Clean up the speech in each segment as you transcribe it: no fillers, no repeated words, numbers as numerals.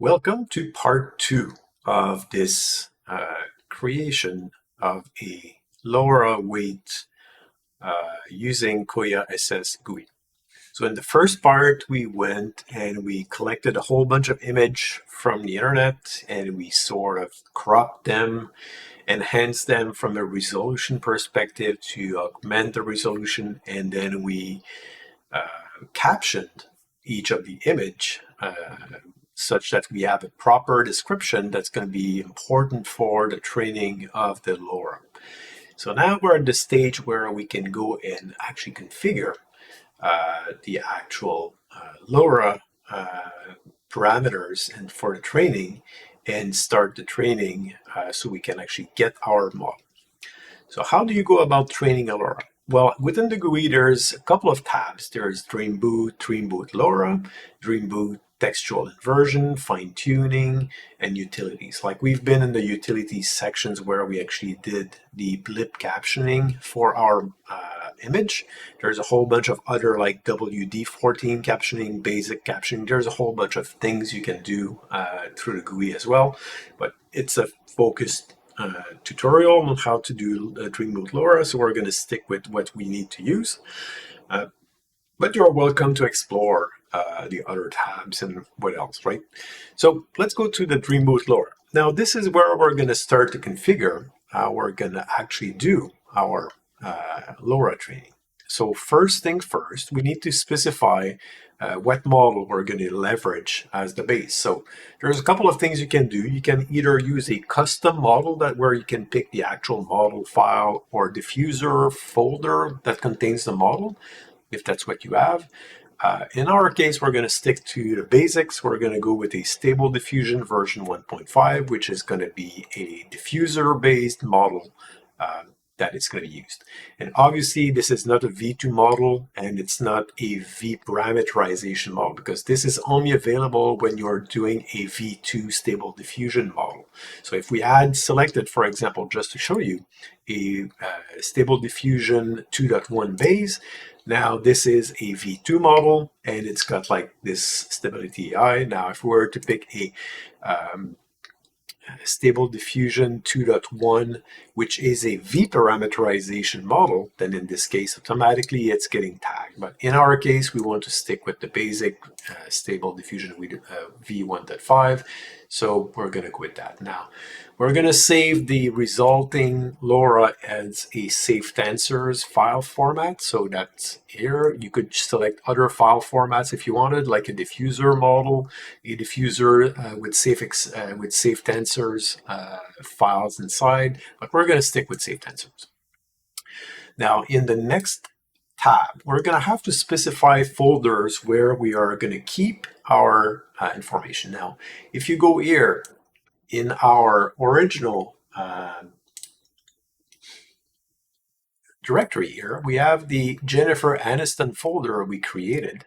Welcome to part 2 of this creation of a LoRa weight using Koya SS GUI. So in the first part, we went and we collected a whole bunch of image from the internet and we sort of cropped them, enhanced them from a resolution perspective to augment the resolution, and then we captioned each of the image such that we have a proper description that's going to be important for the training of the LoRa. So now we're at the stage where we can go and actually configure the actual LoRa parameters and for the training and start the training so we can actually get our model. So how do you go about training a LoRa? Well, within the GUI, there's a couple of tabs. There's Dream Boot LoRa, Dream Boot Textual Inversion, Fine Tuning, and Utilities. Like we've been in the Utilities sections where we actually did the blip captioning for our image. There's a whole bunch of other like WD14 captioning, basic captioning. There's a whole bunch of things you can do through the GUI as well, but it's a focused tutorial on how to do Dream Boot LoRa, so we're going to stick with what we need to use. But you're welcome to explore the other tabs and what else, right? So let's go to the Dream Boot LoRa. Now this is where we're going to start to configure how we're going to actually do our LoRa training. So first thing first, we need to specify what model we're going to leverage as the base. So there's a couple of things you can do. You can either use a custom model where you can pick the actual model file or diffuser folder that contains the model, if that's what you have. In our case, we're going to stick to the basics. We're going to go with a Stable Diffusion version 1.5, which is going to be a diffuser-based model that is going to be used. And obviously, this is not a V2 model, and it's not a V parameterization model, because this is only available when you're doing a V2 Stable Diffusion model. So if we had selected, for example, just to show you, a Stable Diffusion 2.1 base, now this is a V2 model, and it's got like this stability AI. Now, if we were to pick a Stable Diffusion 2.1, which is a V parameterization model, then in this case, automatically it's getting tagged. But in our case, we want to stick with the basic Stable Diffusion V1.5. So we're going to go with that. Now, we're going to save the resulting LoRa as a safe tensors file format. So that's here. You could select other file formats if you wanted, like a diffuser model, a diffuser with safe tensors files inside. But we're going to stick with safe tensors. Now, in the next tab, we're going to have to specify folders where we are going to keep our information. Now, if you go here in our original directory here, we have the Jennifer Aniston folder we created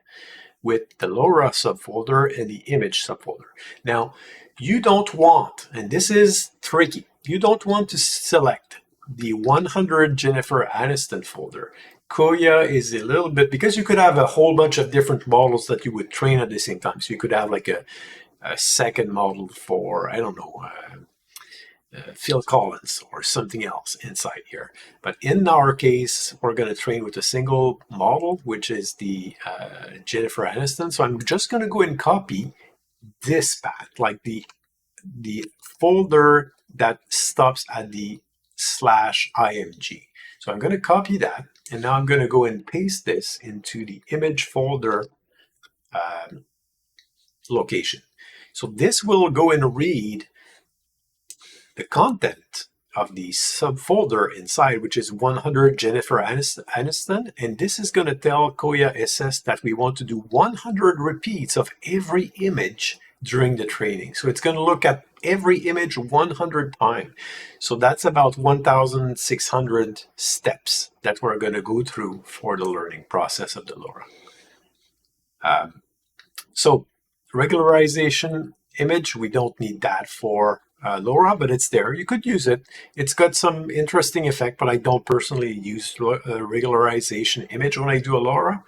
with the LoRa subfolder and the image subfolder. Now, you don't want, and this is tricky, you don't want to select the 100 Jennifer Aniston folder. Koya is a little bit, because you could have a whole bunch of different models that you would train at the same time. So you could have like a second model for, I don't know, Phil Collins or something else inside here. But in our case, we're going to train with a single model, which is the Jennifer Aniston. So I'm just going to go and copy this path, like the folder that stops at the /img. So I'm going to copy that, and now I'm going to go and paste this into the image folder location. So this will go and read the content of the subfolder inside, which is 100 Jennifer Aniston, and this is going to tell Koya SS that we want to do 100 repeats of every image during the training. So it's going to look at every image 100 times. So that's about 1,600 steps that we're going to go through for the learning process of the LoRa. So regularization image, we don't need that for LoRa, but it's there. You could use it. It's got some interesting effect, but I don't personally use regularization image when I do a LoRa.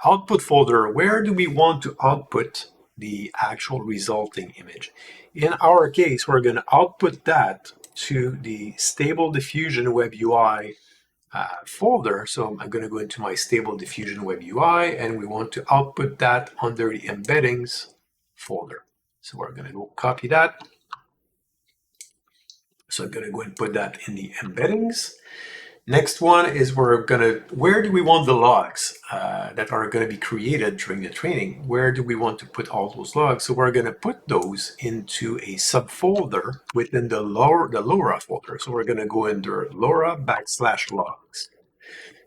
Output folder, where do we want to output the actual resulting image. In our case, we're going to output that to the Stable Diffusion Web UI folder. So I'm going to go into my Stable Diffusion Web UI, and we want to output that under the embeddings folder. So we're going to go copy that. So I'm going to go and put that in the embeddings. Next one is where do we want the logs that are going to be created during the training? Where do we want to put all those logs? So we're going to put those into a subfolder within the LoRA folder. So we're going to go under LoRA/logs.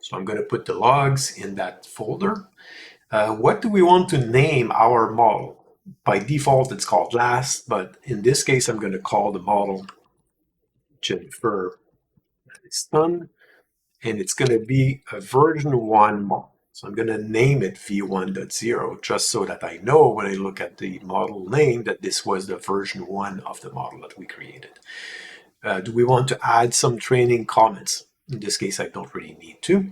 So I'm going to put the logs in that folder. What do we want to name our model? By default, it's called last, but in this case, I'm going to call the model Jennifer Stun, and it's going to be a version 1 model. So I'm going to name it v1.0 just so that I know when I look at the model name that this was the version 1 of the model that we created. Do we want to add some training comments? In this case, I don't really need to.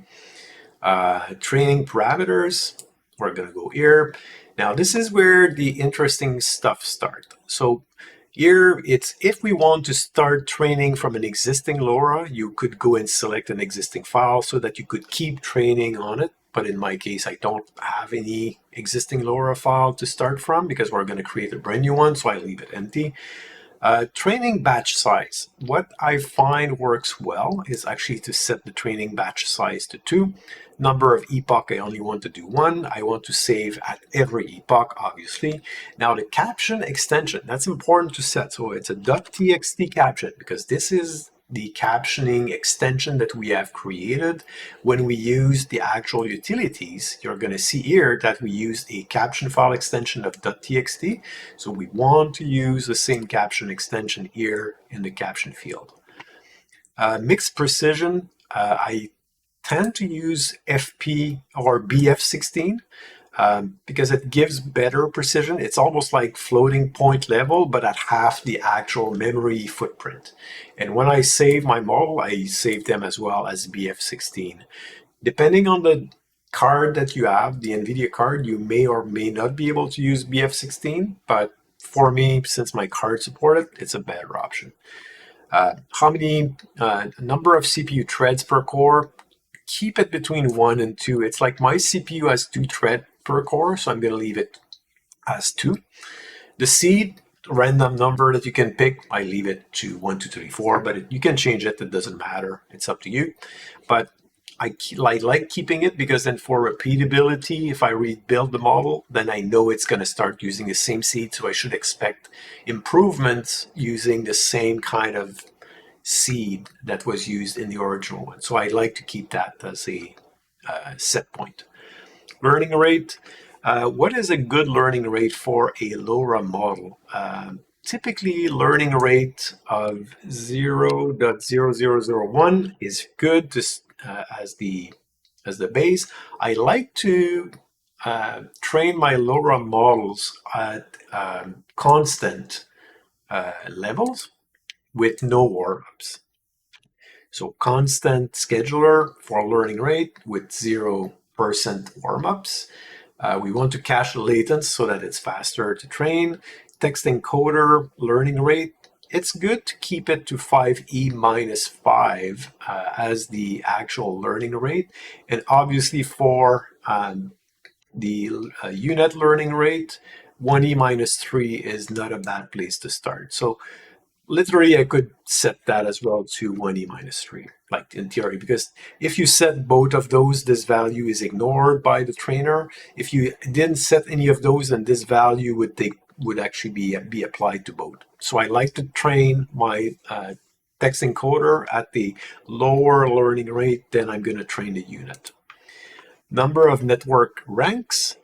Training parameters, we're going to go here. Now, this is where the interesting stuff starts. So here, it's if we want to start training from an existing LoRA, you could go and select an existing file so that you could keep training on it. But in my case, I don't have any existing LoRA file to start from because we're going to create a brand new one, so I leave it empty. Training batch size. What I find works well is actually to set the training batch size to 2. Number of epoch, I only want to do 1. I want to save at every epoch, obviously. Now the caption extension, that's important to set. So it's a .txt caption because this is the captioning extension that we have created. When we use the actual utilities, you're going to see here that we used a caption file extension of .txt. So we want to use the same caption extension here in the caption field. Mixed precision, I tend to use FP or BF16 because it gives better precision. It's almost like floating point level, but at half the actual memory footprint. And when I save my model, I save them as well as BF16. Depending on the card that you have, the NVIDIA card, you may or may not be able to use BF16, but for me, since my card support it, it's a better option. How many number of CPU threads per core? Keep it between 1 and 2. It's like my CPU has 2 threads per core, so I'm going to leave it as 2. The seed, random number that you can pick, I leave it to 1, 2, 3, 4, but you can change it. It doesn't matter. It's up to you. But I like keeping it because then for repeatability, if I rebuild the model, then I know it's going to start using the same seed, so I should expect improvements using the same kind of seed that was used in the original one. So I like to keep that as a set point. Learning rate. What is a good learning rate for a LoRa model? Typically, learning rate of 0.0001 is good to, as the base. I like to train my LoRa models at constant levels with no warm-ups. So constant scheduler for learning rate with 0% warm-ups. We want to cache the latence so that it's faster to train. Text encoder learning rate, it's good to keep it to 5e-5 as the actual learning rate. And obviously for the unit learning rate, 1e-3 is not a bad place to start. So literally, I could set that as well to 1e-3, like in theory, because if you set both of those, this value is ignored by the trainer. If you didn't set any of those, then this value would actually be applied to both. So I like to train my text encoder at the lower learning rate, then I'm going to train the unit. Number of network ranks.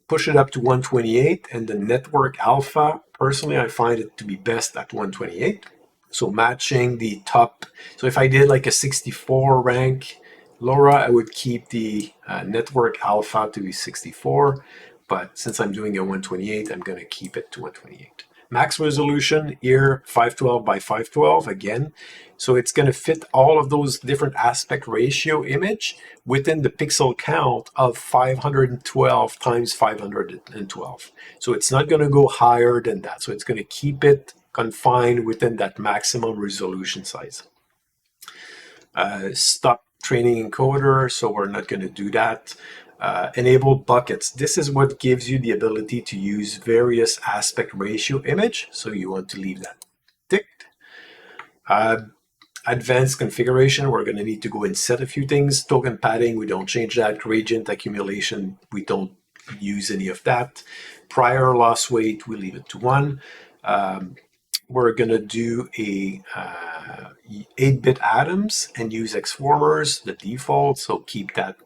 Push it up to 128, and the network alpha, personally, I find it to be best at 128. So matching the top, so if I did like a 64 rank LoRa, I would keep the network alpha to be 64, but since I'm doing a 128, I'm going to keep it to 128. max resolution here, 512 by 512 again. So it's going to fit all of those different aspect ratio image within the pixel count of 512 times 512. So it's not going to go higher than that. So it's going to keep it confined within that maximum resolution size. Stop training encoder, so we're not going to do that. Enable buckets. This is what gives you the ability to use various aspect ratio image, so you want to leave that ticked. Advanced configuration, we're going to need to go and set a few things. Token padding, we don't change that. Gradient accumulation, we don't use any of that. Prior loss weight, we leave it to 1. We're going to do a 8-bit atoms and use Xformers, the default, so keep that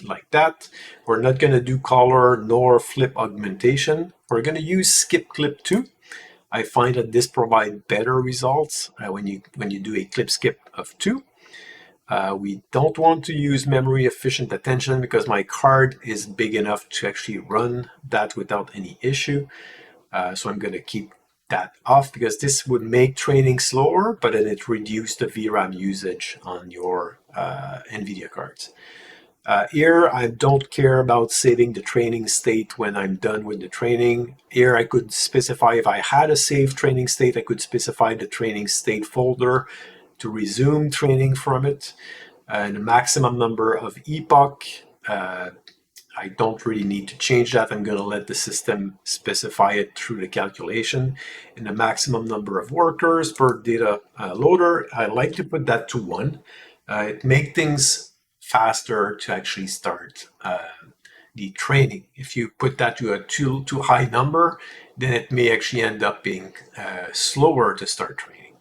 like that. We're not going to do color nor flip augmentation. We're going to use skip clip 2. I find that this provides better results when you do a clip skip of 2. We don't want to use memory efficient attention because my card is big enough to actually run that without any issue. So I'm going to keep that off because this would make training slower, but then it reduced the VRAM usage on your NVIDIA cards. Here, I don't care about saving the training state when I'm done with the training. Here, I could specify if I had a saved training state, I could specify the training state folder to resume training from it. And the maximum number of epoch, I don't really need to change that. I'm going to let the system specify it through the calculation. And the maximum number of workers per data loader, I like to put that to 1. It makes things faster to actually start the training. If you put that to a too high number, then it may actually end up being slower to start training.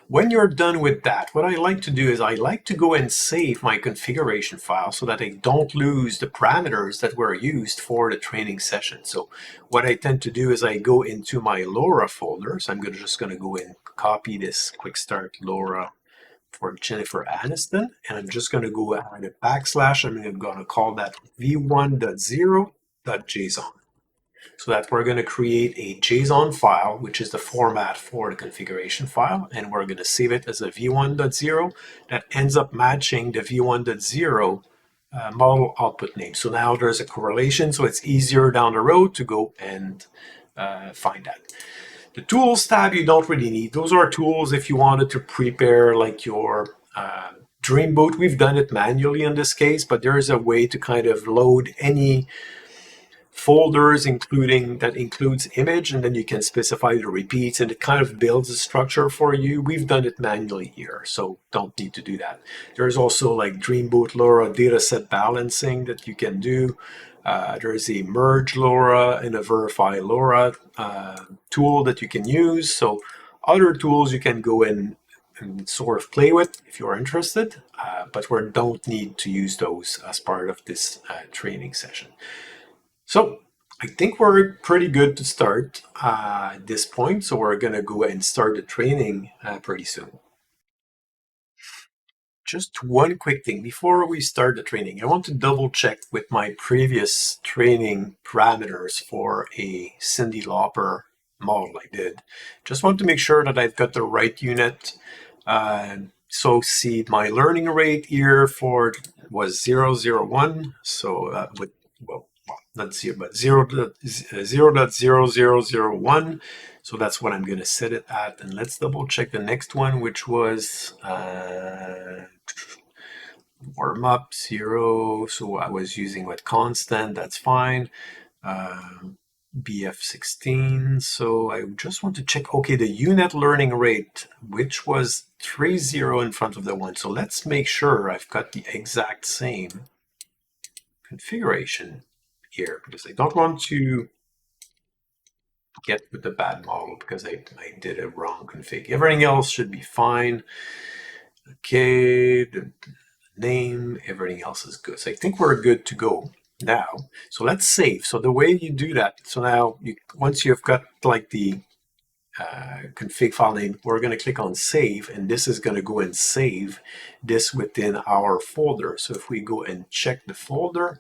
When you're done with that, what I like to do is I like to go and save my configuration file so that I don't lose the parameters that were used for the training session. So what I tend to do is I go into my LoRA folder. So I'm just going to go and copy this quick start LoRA for Jennifer Aniston. And I'm just going to go add a backslash. I'm going to call that v1.0.json. So that we're going to create a JSON file, which is the format for the configuration file, and we're going to save it as a v1.0 that ends up matching the v1.0 model output name. So now there's a correlation, so it's easier down the road to go and find that. The tools tab you don't really need. Those are tools if you wanted to prepare like your Dreamboot. We've done it manually in this case, but there is a way to kind of load any folders that includes image, and then you can specify the repeats, and it kind of builds a structure for you. We've done it manually here, so don't need to do that. There's also like Dreamboot LoRA dataset balancing that you can do. There's a merge LoRA and a verify LoRA tool that you can use. So other tools you can go in and sort of play with if you're interested, but we don't need to use those as part of this training session. So I think we're pretty good to start at this point. So we're going to go and start the training pretty soon. Just one quick thing before we start the training. I want to double check with my previous training parameters for a Cyndi Lauper model I did. Just want to make sure that I've got the right unit. So see my learning rate here for was 001. So with, well, not 0, but 0.0001. So that's what I'm going to set it at. And let's double check the next one, which was warm up 0. So I was using what constant, that's fine. BF16. So I just want to check, okay, the unit learning rate, which was 30 in front of the 1. So let's make sure I've got the exact same configuration here, because I don't want to get with the bad model because I did a wrong config. Everything else should be fine. Okay, the name, everything else is good. So I think we're good to go now. So let's save. So the way you do that, so now once you've got like the config file name, we're going to click on save, and this is going to go and save this within our folder. So if we go and check the folder,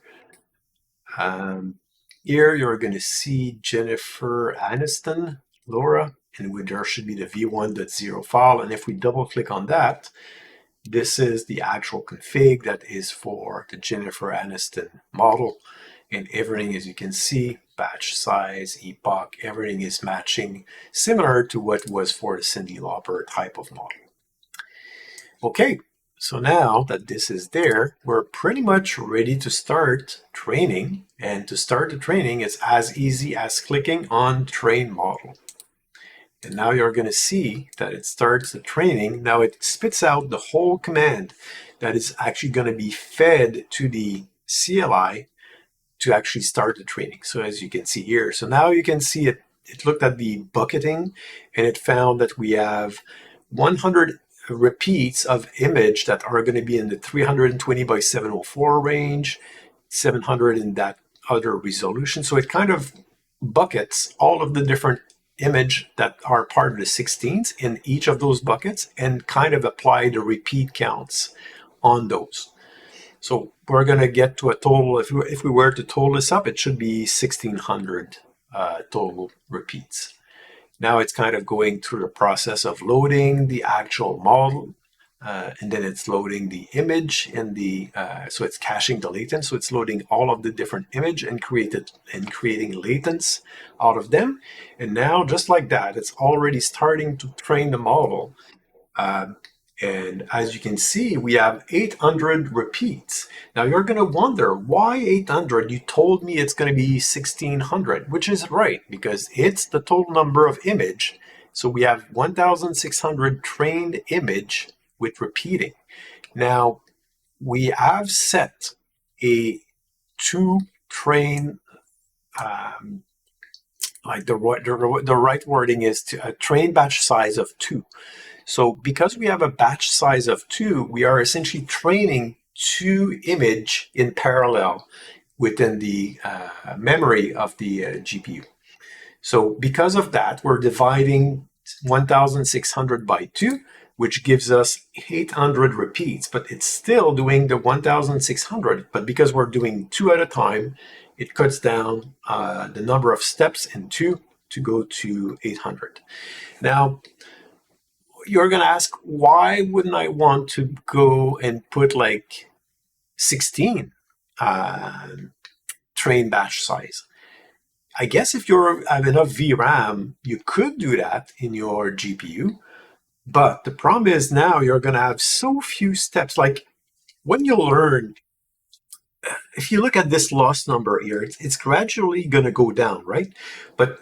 Here you're going to see Jennifer Aniston, LoRA, and there should be the v1.0 file. And if we double click on that, this is the actual config that is for the Jennifer Aniston model. And everything, as you can see, batch size, epoch, everything is matching, similar to what was for the Cyndi Lauper type of model. Okay, so now that this is there, we're pretty much ready to start training. And to start the training, it's as easy as clicking on Train Model. And now you're going to see that it starts the training. Now it spits out the whole command that is actually going to be fed to the CLI to actually start the training. So as you can see here, so now you can see it looked at the bucketing and it found that we have 100 repeats of image that are going to be in the 320 by 704 range, 700 in that other resolution. So it kind of buckets all of the different image that are part of the 16s in each of those buckets and kind of apply the repeat counts on those. So we're going to get to a total, if we were to total this up, it should be 1600 total repeats. Now it's kind of going through the process of loading the actual model, and then it's loading the image in the, so it's caching the latents. So it's loading all of the different image and creating latents out of them. And now, just like that, it's already starting to train the model. And as you can see, we have 800 repeats. Now you're going to wonder, why 800? You told me it's going to be 1600, which is right, because it's the total number of image. So we have 1600 trained image with repeating. Now we have set a to train, like the right wording is to a train batch size of 2. So because we have a batch size of 2, we are essentially training 2 image in parallel within the memory of the GPU. So because of that, we're dividing 1600 by 2, which gives us 800 repeats, but it's still doing the 1600. But because we're doing 2 at a time, it cuts down the number of steps in 2 to go to 800. Now, you're going to ask, why wouldn't I want to go and put like 16 train batch size? I guess if you have enough VRAM, you could do that in your GPU. But the problem is now you're going to have so few steps. Like when you learn, if you look at this loss number here, it's gradually going to go down, right? But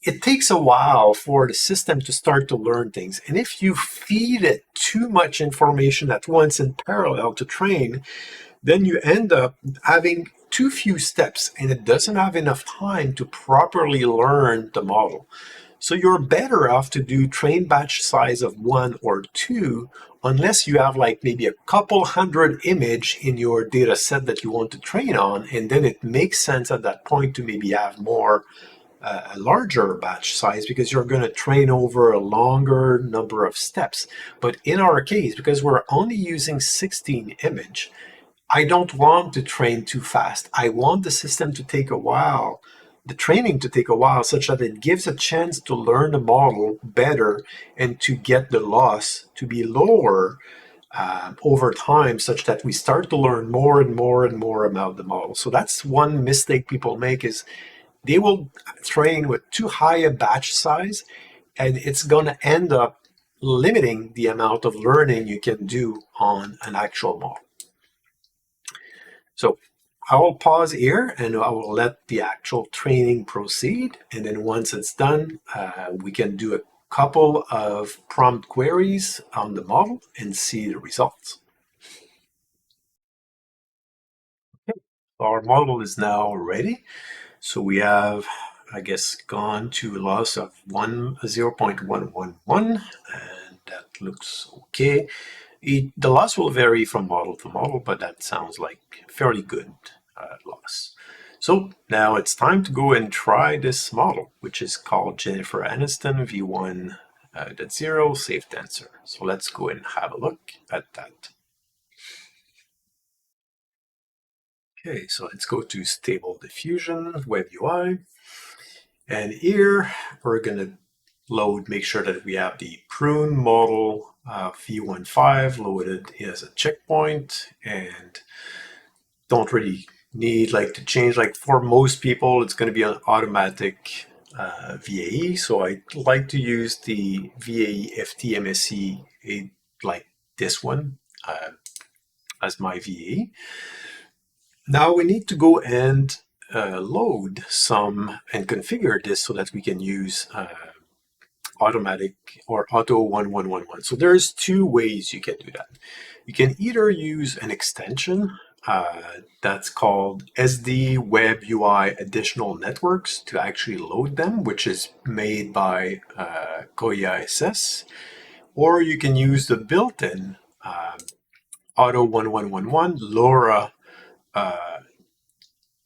it takes a while for the system to start to learn things. And if you feed it too much information at once in parallel to train, then you end up having too few steps and it doesn't have enough time to properly learn the model. So you're better off to do train batch size of 1 or 2, unless you have like maybe a couple hundred image in your data set that you want to train on. And then it makes sense at that point to maybe have more a larger batch size because you're going to train over a longer number of steps. But in our case, because we're only using 16 image, I don't want to train too fast. I want the system to take a while, the training to take a while, such that it gives a chance to learn the model better and to get the loss to be lower over time, such that we start to learn more and more and more about the model. So that's one mistake people make, is they will train with too high a batch size, and it's going to end up limiting the amount of learning you can do on an actual model. So I will pause here and I will let the actual training proceed. And then once it's done, we can do a couple of prompt queries on the model and see the results. Okay. Our model is now ready. So we have, I guess, gone to a loss of 0.111, and that looks okay. The loss will vary from model to model, but that sounds like fairly good loss. So now it's time to go and try this model, which is called Jennifer Aniston v1.0 Safe Tensor. So let's go and have a look at that. Okay, so let's go to Stable Diffusion, Web UI. And here we're going to load, make sure that we have the prune model v15 loaded as a checkpoint, and don't really need to change. Like for most people, it's going to be an automatic VAE. So I like to use the VAE FTMSE like this one as my VAE. Now we need to go and load some and configure this so that we can use automatic or auto 1111. So there's two ways you can do that. You can either use an extension that's called SD Web UI Additional Networks to actually load them, which is made by GUI, or you can use the built-in auto 1111 LoRa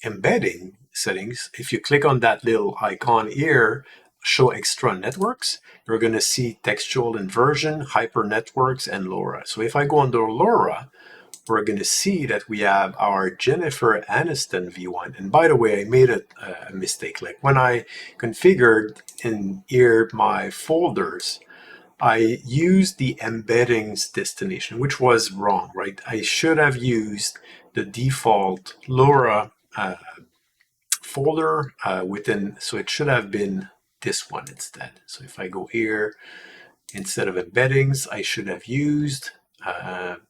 embedding settings. If you click on that little icon here, show extra networks, you're going to see textual inversion, hyper networks, and LoRa. So if I go under LoRa, we're going to see that we have our Jennifer Aniston V1. And by the way, I made a mistake. Like when I configured in here my folders, I used the embeddings destination, which was wrong, right? I should have used the default LoRa folder within, so it should have been this one instead. So if I go here, instead of embeddings, I should have used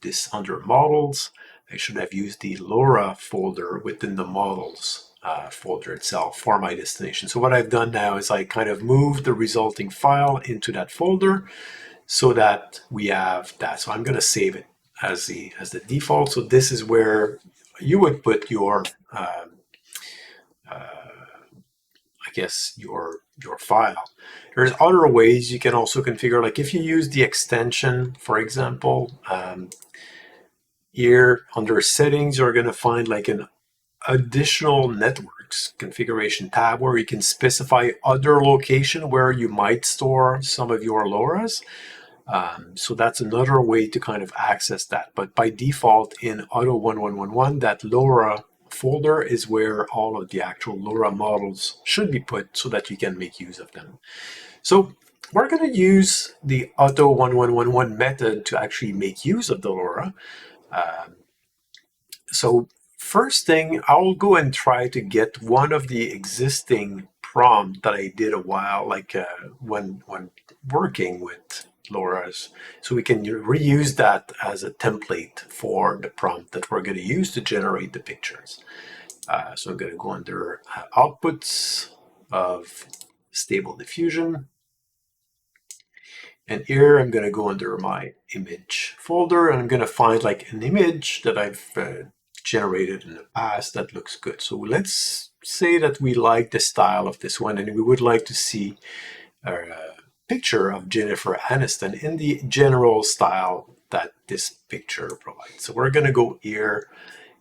this under models. I should have used the LoRa folder within the models folder itself for my destination. So what I've done now is I kind of moved the resulting file into that folder so that we have that. So I'm going to save it as the default. So this is where you would put your I guess your file. There's other ways you can also configure, like if you use the extension, for example, here under settings, you're going to find like an additional networks configuration tab where you can specify other location where you might store some of your LoRa's. So that's another way to kind of access that. But by default in Auto 1111, that LoRa folder is where all of the actual LoRa models should be put so that you can make use of them. So we're going to use the Auto 1111 method to actually make use of the LoRa. So first thing, I'll go and try to get one of the existing prompt that I did a while, like when working with LoRa's, so we can reuse that as a template for the prompt that we're going to use to generate the pictures. So I'm going to go under outputs of Stable Diffusion. And here I'm going to go under my image folder and I'm going to find like an image that I've generated in the past that looks good. So let's say that we like the style of this one and we would like to see a picture of Jennifer Aniston in the general style that this picture provides. So we're going to go here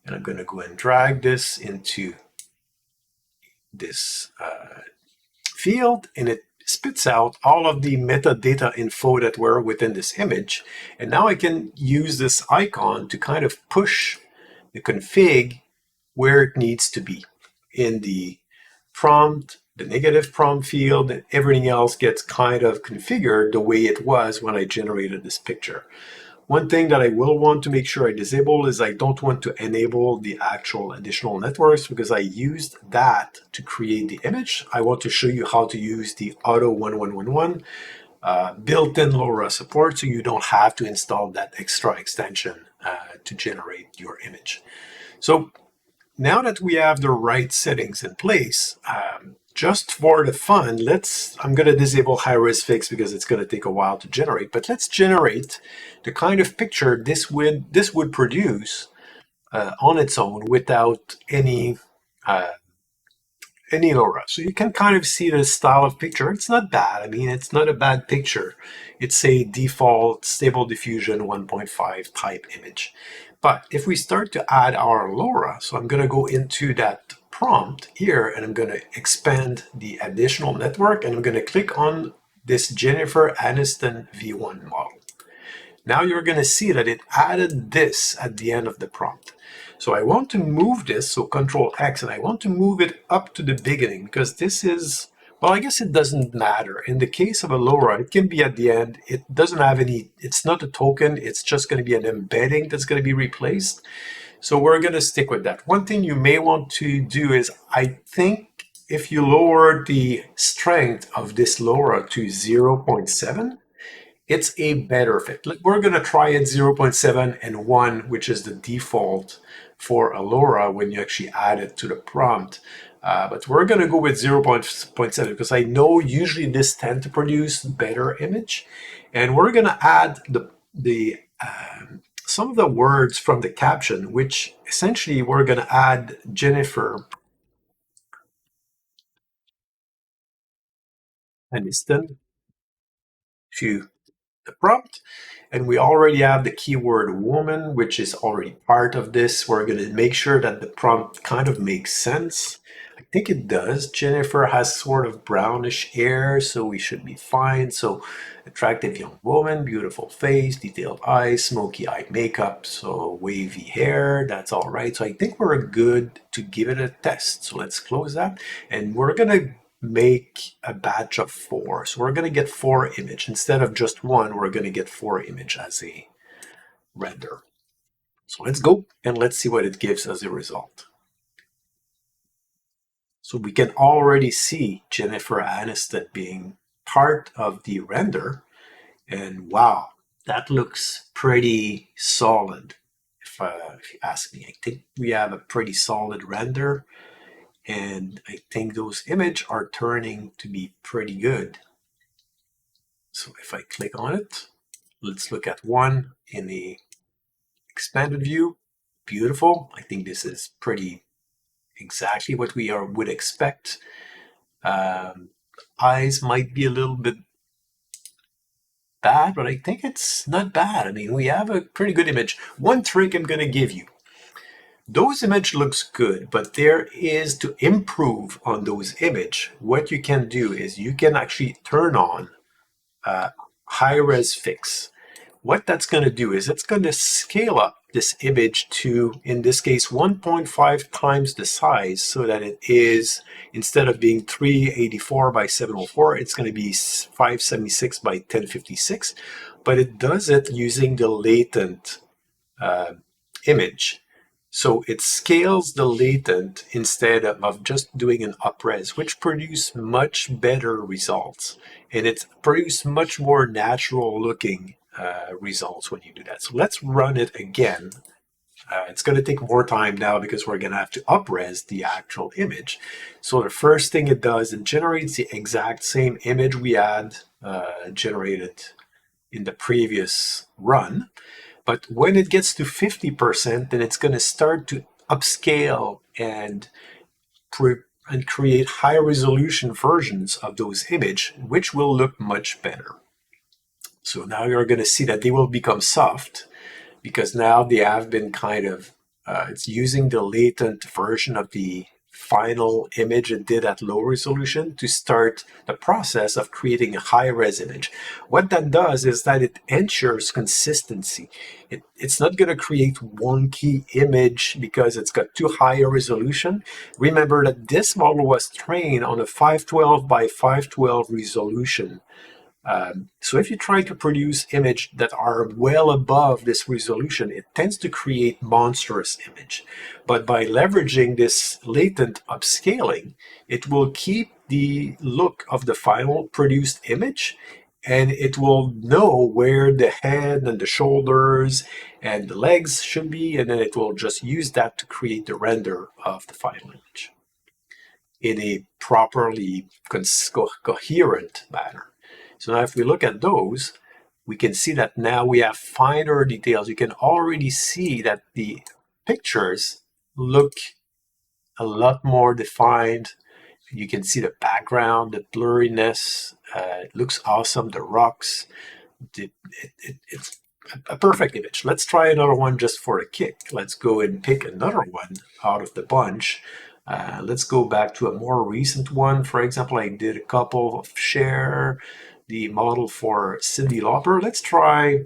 and I'm going to go and drag this into this field, and it spits out all of the metadata info that were within this image. And now I can use this icon to kind of push the config where it needs to be in the prompt, the negative prompt field, and everything else gets kind of configured the way it was when I generated this picture. One thing that I will want to make sure I disable is I don't want to enable the actual additional networks because I used that to create the image. I want to show you how to use the Auto 1111 built-in LoRa support so you don't have to install that extra extension to generate your image. So now that we have the right settings in place, just for the fun, I'm going to disable high-res fix because it's going to take a while to generate, but let's generate the kind of picture this would produce on its own without any LoRa. So you can kind of see the style of picture. It's not bad. I mean, it's not a bad picture. It's a default Stable Diffusion 1.5 type image. But if we start to add our LoRa, so I'm going to go into that prompt here and I'm going to expand the additional network and I'm going to click on this Jennifer Aniston V1 model. Now you're going to see that it added this at the end of the prompt. So I want to move this, so Control X, and I want to move it up to the beginning because this is, well, I guess it doesn't matter. In the case of a LoRa, it can be at the end. It doesn't have any, it's not a token. It's just going to be an embedding that's going to be replaced. So we're going to stick with that. One thing you may want to do is, I think if you lower the strength of this LoRa to 0.7, it's a better fit. We're going to try it 0.7 and 1, which is the default for a LoRa when you actually add it to the prompt. But we're going to go with 0.7 because I know usually this tends to produce better image. And we're going to add some of the words from the caption, which essentially we're going to add Jennifer Aniston to the prompt. And we already have the keyword woman, which is already part of this. We're going to make sure that the prompt kind of makes sense. I think it does. Jennifer has sort of brownish hair, so we should be fine. So attractive young woman, beautiful face, detailed eyes, smoky eye makeup, so wavy hair, that's all right. So I think we're good to give it a test. So let's close that. And we're going to make a batch of 4. So we're going to get 4 image. Instead of just 1, we're going to get 4 image as a render. So let's go and let's see what it gives as a result. So we can already see Jennifer Aniston being part of the render. And wow, that looks pretty solid. If you ask me, I think we have a pretty solid render. And I think those images are turning to be pretty good. So if I click on it, let's look at one in the expanded view. Beautiful. I think this is pretty exactly what we would expect. Eyes might be a little bit bad, but I think it's not bad. I mean, we have a pretty good image. One trick I'm going to give you. Those image looks good, but there is to improve on those image. What you can do is you can actually turn on high res fix. What that's going to do is it's going to scale up this image to, in this case, 1.5 times the size so that it is, instead of being 384 by 704, it's going to be 576 by 1056. But it does it using the latent image. So it scales the latent instead of just doing an upres, which produce much better results. And it produce much more natural looking results when you do that. So let's run it again. It's going to take more time now because we're going to have to upres the actual image. So the first thing it does, it generates the exact same image we had generated in the previous run. But when it gets to 50%, then it's going to start to upscale and create high resolution versions of those images, which will look much better. So now you're going to see that they will become soft because now they have been kind of, it's using the latent version of the final image it did at low resolution to start the process of creating a high res image. What that does is that it ensures consistency. It's not going to create wonky image because it's got too high a resolution. Remember that this model was trained on a 512 by 512 resolution. So if you try to produce images that are well above this resolution, it tends to create monstrous image. But by leveraging this latent upscaling, it will keep the look of the final produced image, and it will know where the head and the shoulders and the legs should be, and then it will just use that to create the render of the final image in a properly coherent manner. So now if we look at those, we can see that now we have finer details. You can already see that the pictures look a lot more defined. You can see the background, the blurriness. It looks awesome. The rocks. It's a perfect image. Let's try another one just for a kick. Let's go and pick another one out of the bunch. Let's go back to a more recent one. For example, I did a couple of share the model for Cyndi Lauper. Let's try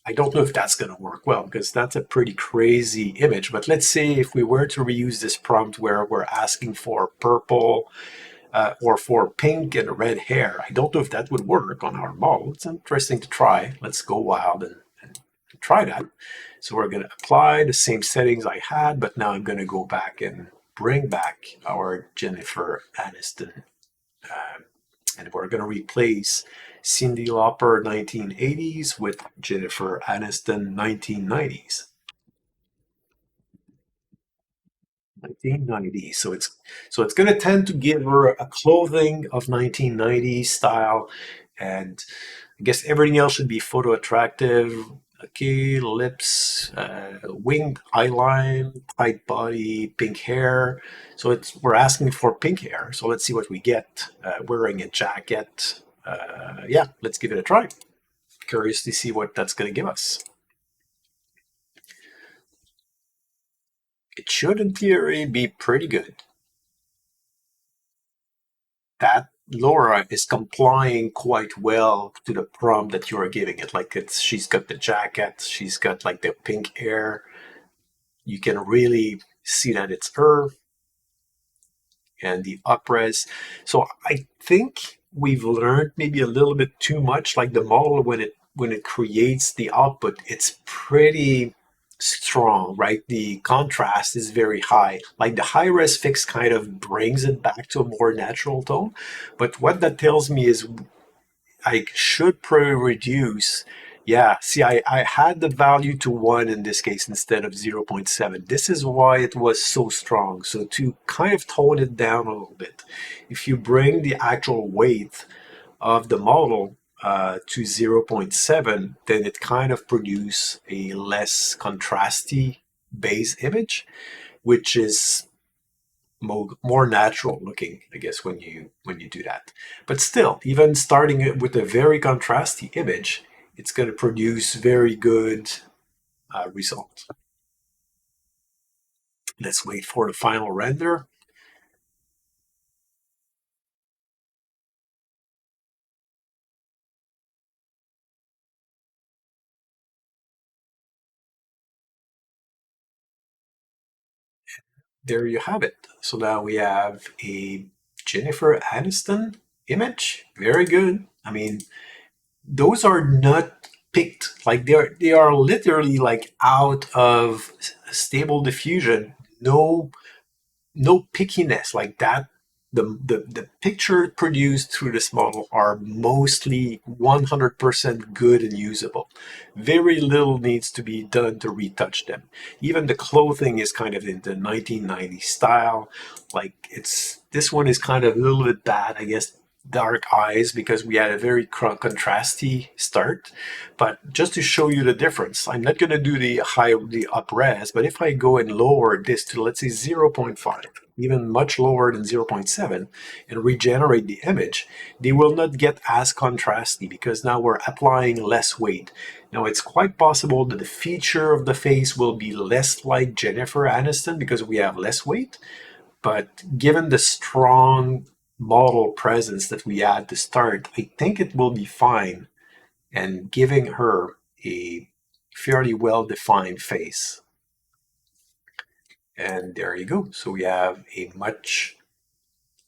I don't know if that's going to work well because that's a pretty crazy image. But let's say if we were to reuse this prompt where we're asking for purple or for pink and red hair, I don't know if that would work on our model. It's interesting to try. Let's go wild and try that. So we're going to apply the same settings I had, but now I'm going to go back and bring back our Jennifer Aniston. Um, and we're going to replace Cyndi Lauper 1980s with Jennifer Aniston 1990s. 1990s. So it's going to tend to give her a clothing of 1990s style, and I guess everything else should be photo attractive. Okay, lips, winged eyeline, tight body, pink hair. So we're asking for pink hair. So let's see what we get. Wearing a jacket. Yeah, let's give it a try. Curious to see what that's going to give us. It should, in theory, be pretty good. That LoRA is complying quite well to the prompt that you are giving it. Like she's got the jacket, she's got like the pink hair. You can really see that it's her and the upres. So I think we've learned maybe a little bit too much. Like the model when it creates the output, it's pretty strong, right? The contrast is very high. Like the high res fix kind of brings it back to a more natural tone. But what that tells me is I should probably reduce. Yeah, see, I had the value to 1 in this case instead of 0.7. This is why it was so strong. So to kind of tone it down a little bit, if you bring the actual weight of the model to 0.7, then it kind of produce a less contrasty base image, which is more natural looking, I guess, when you do that. But still, even starting it with a very contrasty image, it's going to produce very good results. Let's wait for the final render. There you have it. So now we have a Jennifer Aniston image. Very good. I mean, those are not picked. Like they are literally like out of stable diffusion. No pickiness like that. The picture produced through this model are mostly 100% good and usable. Very little needs to be done to retouch them. Even the clothing is kind of in the 1990s style. Like this one is kind of a little bit bad, I guess. Dark eyes because we had a very contrasty start. But just to show you the difference, I'm not going to do the up res, but if I go and lower this to let's say 0.5, even much lower than 0.7, and regenerate the image, they will not get as contrasty because now we're applying less weight. Now it's quite possible that the feature of the face will be less like Jennifer Aniston because we have less weight, but given the strong model presence that we had to start, I think it will be fine and giving her a fairly well-defined face. And there you go. So we have a much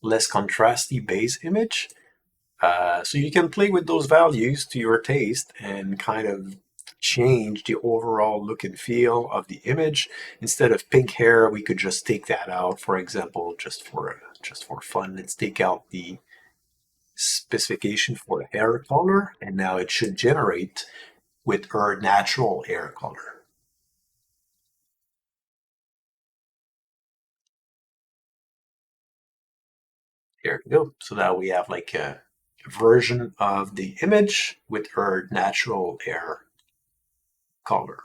less contrasty base image. So you can play with those values to your taste and kind of change the overall look and feel of the image. Instead of pink hair, we could just take that out. For example, just for fun, let's take out the specification for the hair color, and now it should generate with her natural hair color. There we go. So now we have like a version of the image with her natural hair color.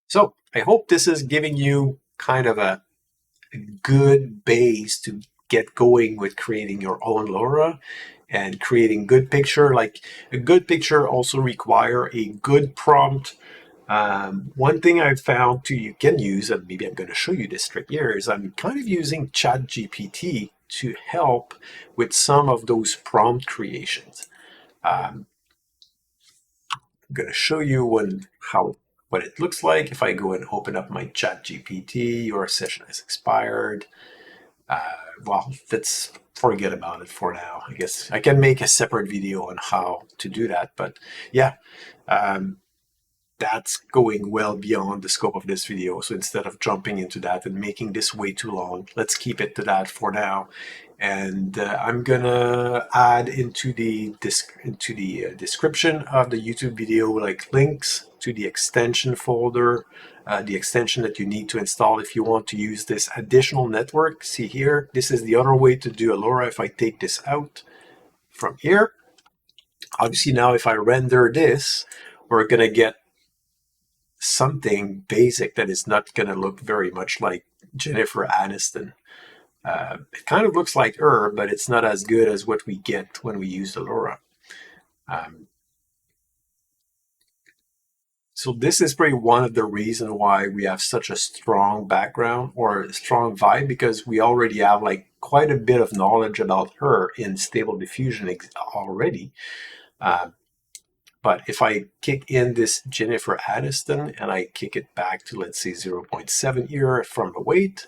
So I hope this is giving you kind of a good base to get going with creating your own LoRa and creating good picture. Like a good picture also require a good prompt. One thing I've found too you can use, and maybe I'm going to show you this trick here, is I'm kind of using ChatGPT to help with some of those prompt creations. Um, going to show you what it looks like if I go and open up my chat GPT. Your session has expired. Well, let's forget about it for now. I guess I can make a separate video on how to do that. But yeah, um, that's going well beyond the scope of this video. So instead of jumping into that and making this way too long, let's keep it to that for now. And I'm gonna add into the description of the YouTube video like links to the extension folder, the extension that you need to install if you want to use this additional network. See here, this is the other way to do a LoRa. If I take this out from here, obviously now if I render this, we're gonna get something basic that is not going to look very much like Jennifer Aniston. It kind of looks like her, but it's not as good as what we get when we use the LoRa. Um, so this is probably one of the reasons why we have such a strong background or a strong vibe, because we already have like quite a bit of knowledge about her in Stable Diffusion already. Uh, But if I kick in this Jennifer Aniston and I kick it back to, let's say, 0.7 here from the weight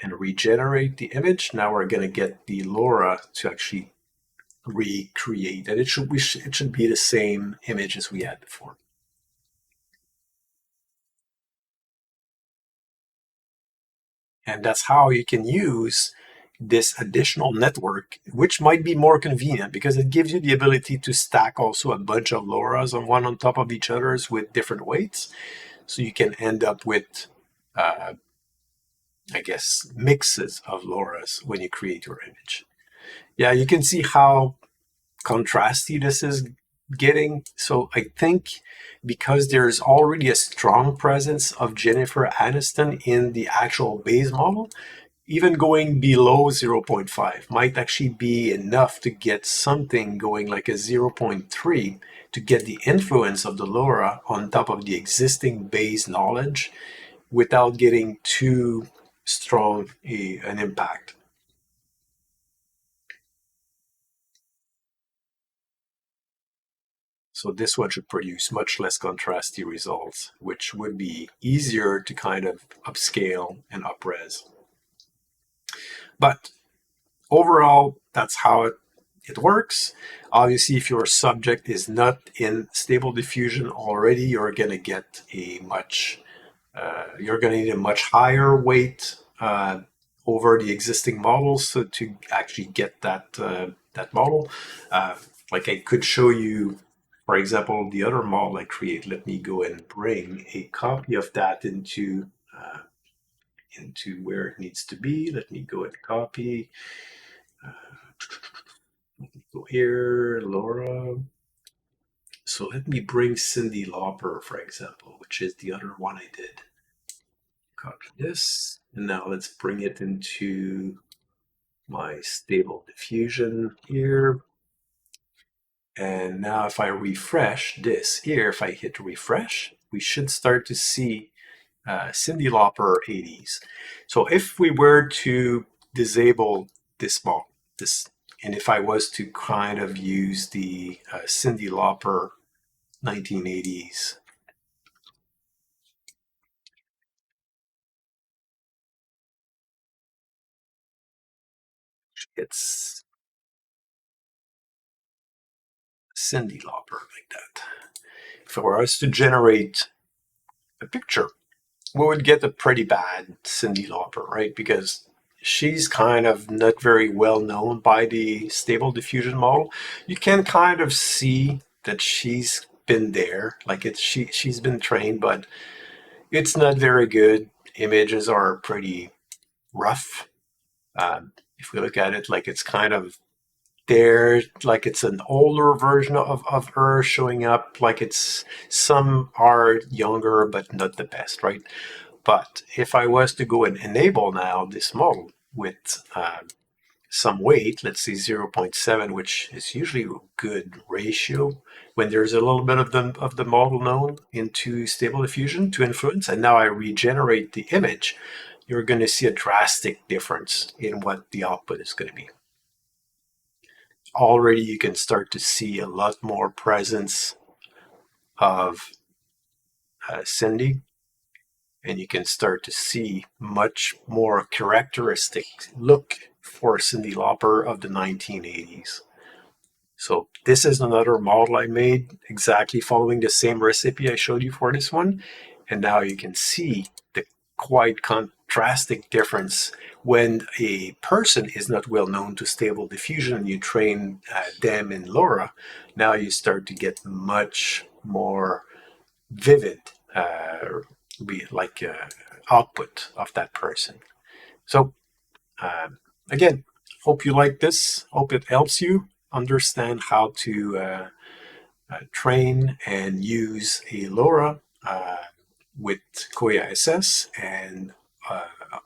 and regenerate the image, now we're going to get the LoRa to actually recreate. And it should be the same image as we had before. And that's how you can use this additional network, which might be more convenient because it gives you the ability to stack also a bunch of LoRa's on top of each other's with different weights. So you can end up with, I guess, mixes of LoRa's when you create your image. Yeah, you can see how contrasty this is getting. So I think because there's already a strong presence of Jennifer Aniston in the actual base model, even going below 0.5 might actually be enough to get something going like a 0.3 to get the influence of the LoRa on top of the existing base knowledge without getting too strong an impact. So this one should produce much less contrasty results, which would be easier to kind of upscale and upres. But overall, that's how it works. Obviously, if your subject is not in Stable Diffusion already, you're going to need a much higher weight over the existing models to actually get that model. Like I could show you, for example, the other model I create. Let me go and bring a copy of that into where it needs to be. Let me go and copy. Go here, LoRa. So let me bring Cyndi Lauper, for example, which is the other one I did. Copy this, and now let's bring it into my Stable Diffusion here. And now if I refresh this here, if I hit refresh, we should start to see Cyndi Lauper 80s. So if we were to disable this model, and if I was to kind of use the Cyndi Lauper 1980s, it's Cyndi Lauper like that. If I was to generate a picture, we would get a pretty bad Cyndi Lauper, right? Because she's kind of not very well known by the Stable Diffusion model. You can kind of see that she's been there, like she's been trained, but it's not very good. Images are pretty rough. If we look at it, like it's kind of there, like it's an older version of her showing up, like it's some are younger, but not the best, right? But if I was to go and enable now this model with some weight, let's say 0.7, which is usually a good ratio when there's a little bit of the model known into Stable Diffusion to influence, and now I regenerate the image, you're going to see a drastic difference in what the output is going to be. Already you can start to see a lot more presence of Cindy, and you can start to see much more characteristic look for Cyndi Lauper of the 1980s. So this is another model I made exactly following the same recipe I showed you for this one. And now you can see the quite contrasting difference when a person is not well known to Stable Diffusion and you train them in LoRA. Now you start to get much more vivid output of that person. So again, hope you like this. Hope it helps you understand how to train and use a LoRa with Koya SS and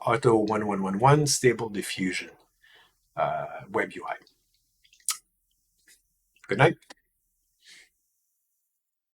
Auto 1111 Stable Diffusion web UI. Good night.